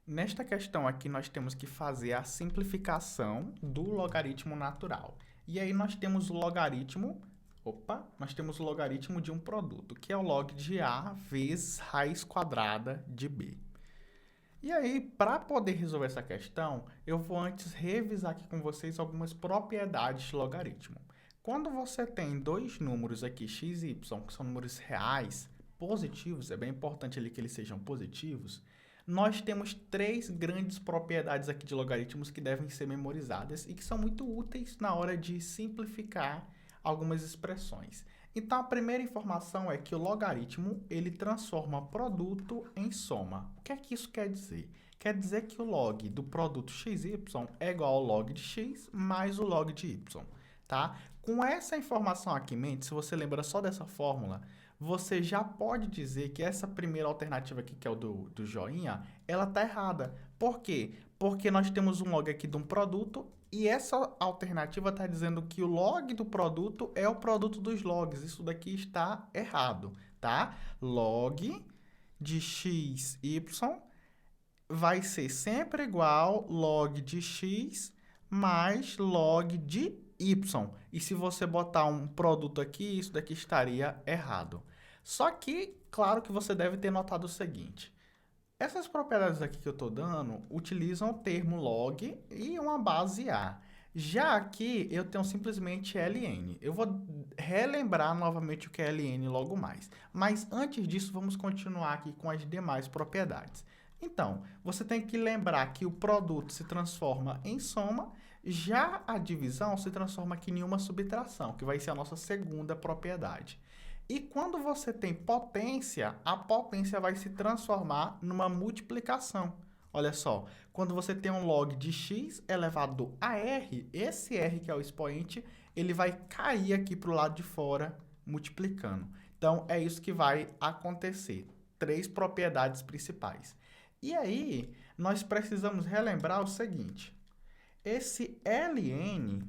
Nesta questão aqui, nós temos que fazer a simplificação do logaritmo natural. E aí nós temos o logaritmo, nós temos o logaritmo de um produto, que é o log de A vezes raiz quadrada de B. E aí, para poder resolver essa questão, eu vou antes revisar aqui com vocês algumas propriedades de logaritmo. Quando você tem dois números aqui, x e y, que são números reais, positivos, é bem importante ali que eles sejam positivos, nós temos três grandes propriedades aqui de logaritmos que devem ser memorizadas e que são muito úteis na hora de simplificar algumas expressões. Então, a primeira informação é que o logaritmo, ele transforma produto em soma. O que é que isso quer dizer? Quer dizer que o log do produto xy é igual ao log de x mais o log de y, tá? Com essa informação aqui em mente, se você lembra só dessa fórmula, você já pode dizer que essa primeira alternativa aqui, que é o do joinha, ela está errada. Por quê? Porque nós temos um log aqui de um produto e essa alternativa está dizendo que o log do produto é o produto dos logs. Isso daqui está errado, tá? Log de xy vai ser sempre igual log de x mais log de y. E se você botar um produto aqui, isso daqui estaria errado. Só que, claro que você deve ter notado o seguinte. Essas propriedades aqui que eu estou dando utilizam o termo log e uma base A. Já aqui, eu tenho simplesmente ln. Eu vou relembrar novamente o que é ln logo mais. Mas antes disso, vamos continuar aqui com as demais propriedades. Então, você tem que lembrar que o produto se transforma em soma, já a divisão se transforma aqui em uma subtração, que vai ser a nossa segunda propriedade. E quando você tem potência, a potência vai se transformar numa multiplicação. Olha só, quando você tem um log de x elevado a r, esse r que é o expoente, ele vai cair aqui para o lado de fora, multiplicando. Então, é isso que vai acontecer. Três propriedades principais. E aí, nós precisamos relembrar o seguinte. Esse ln,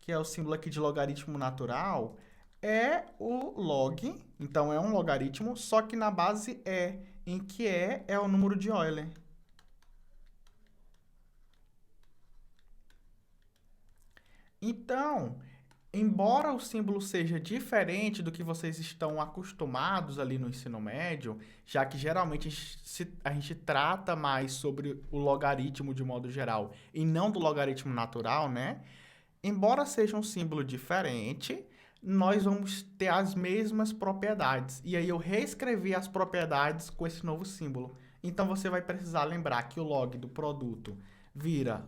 que é o símbolo aqui de logaritmo natural, é o log, então é um logaritmo, só que na base em que é o número de Euler. Então, embora o símbolo seja diferente do que vocês estão acostumados ali no ensino médio, já que geralmente a gente trata mais sobre o logaritmo de modo geral e não do logaritmo natural, né? Embora seja um símbolo diferente, nós vamos ter as mesmas propriedades. E aí eu reescrevi as propriedades com esse novo símbolo. Então, você vai precisar lembrar que o log do produto vira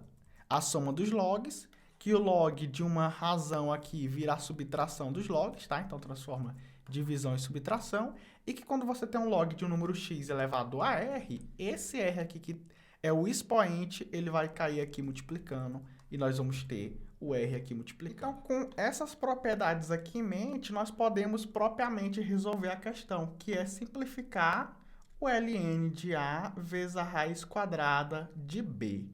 a soma dos logs, que o log de uma razão aqui vira a subtração dos logs, tá? Então, transforma divisão em subtração. E que quando você tem um log de um número x elevado a r, esse r aqui que é o expoente, ele vai cair aqui multiplicando e nós vamos ter o r aqui multiplicando. Então, com essas propriedades aqui em mente, nós podemos propriamente resolver a questão, que é simplificar o ln de A vezes a raiz quadrada de B.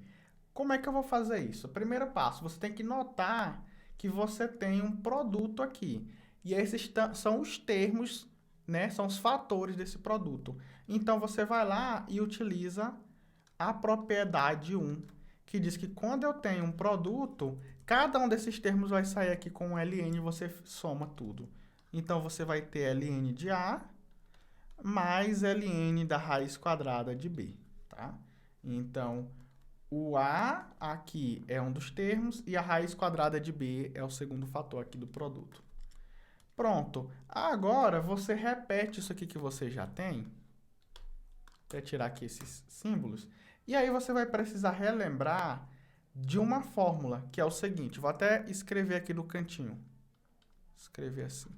Como é que eu vou fazer isso? Primeiro passo, você tem que notar que você tem um produto aqui. E esses são os termos, né? São os fatores desse produto. Então, você vai lá e utiliza a propriedade 1, que diz que quando eu tenho um produto, cada um desses termos vai sair aqui com um ln e você soma tudo. Então, você vai ter ln de A mais ln da raiz quadrada de B, tá? Então, o A aqui é um dos termos e a raiz quadrada de B é o segundo fator aqui do produto. Pronto. Agora, você repete isso aqui que você já tem. Vou tirar aqui esses símbolos. E aí você vai precisar relembrar de uma fórmula, que é o seguinte. Vou até escrever aqui no cantinho. Escrever assim.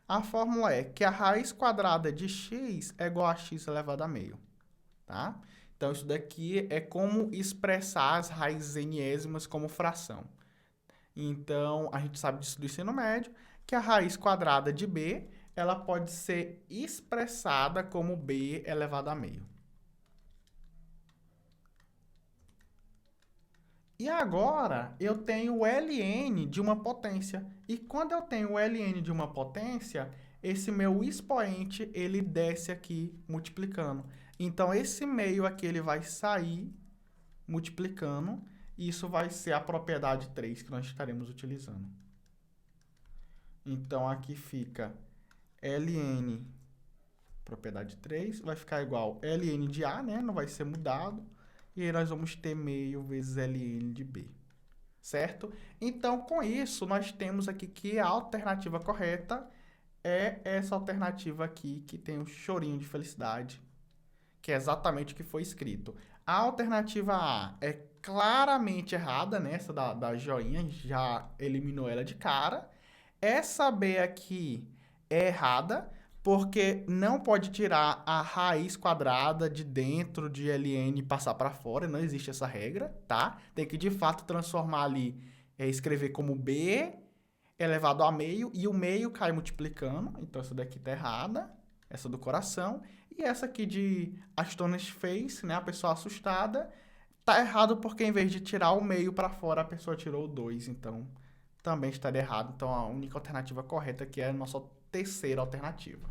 A fórmula é que a raiz quadrada de x é igual a x elevado a meio. Tá? Então, isso daqui é como expressar as raízes enésimas como fração. Então, a gente sabe disso do ensino médio, que a raiz quadrada de b, ela pode ser expressada como b elevado a meio. E agora, eu tenho o ln de uma potência. E quando eu tenho o ln de uma potência, esse meu expoente, ele desce aqui multiplicando. Então, esse meio aqui ele vai sair multiplicando, e isso vai ser a propriedade 3 que nós estaremos utilizando. Então, aqui fica ln, propriedade 3, vai ficar igual ln de A, né? Não vai ser mudado. E aí nós vamos ter meio vezes ln de B. Certo? Então, com isso, nós temos aqui que a alternativa correta é essa alternativa aqui, que tem o chorinho de felicidade, que é exatamente o que foi escrito. A alternativa A é claramente errada, né? Essa da joinha, a gente já eliminou ela de cara. Essa B aqui é errada, porque não pode tirar a raiz quadrada de dentro de ln e passar para fora, não existe essa regra, tá? Tem que, de fato, transformar ali, escrever como B elevado a meio, e o meio cai multiplicando, então essa daqui tá errada, essa do coração, e essa aqui de astonished face, né, a pessoa assustada, tá errado porque em vez de tirar o meio para fora, a pessoa tirou o 2, então também estaria errado. Então a única alternativa correta aqui é a nossa terceira alternativa.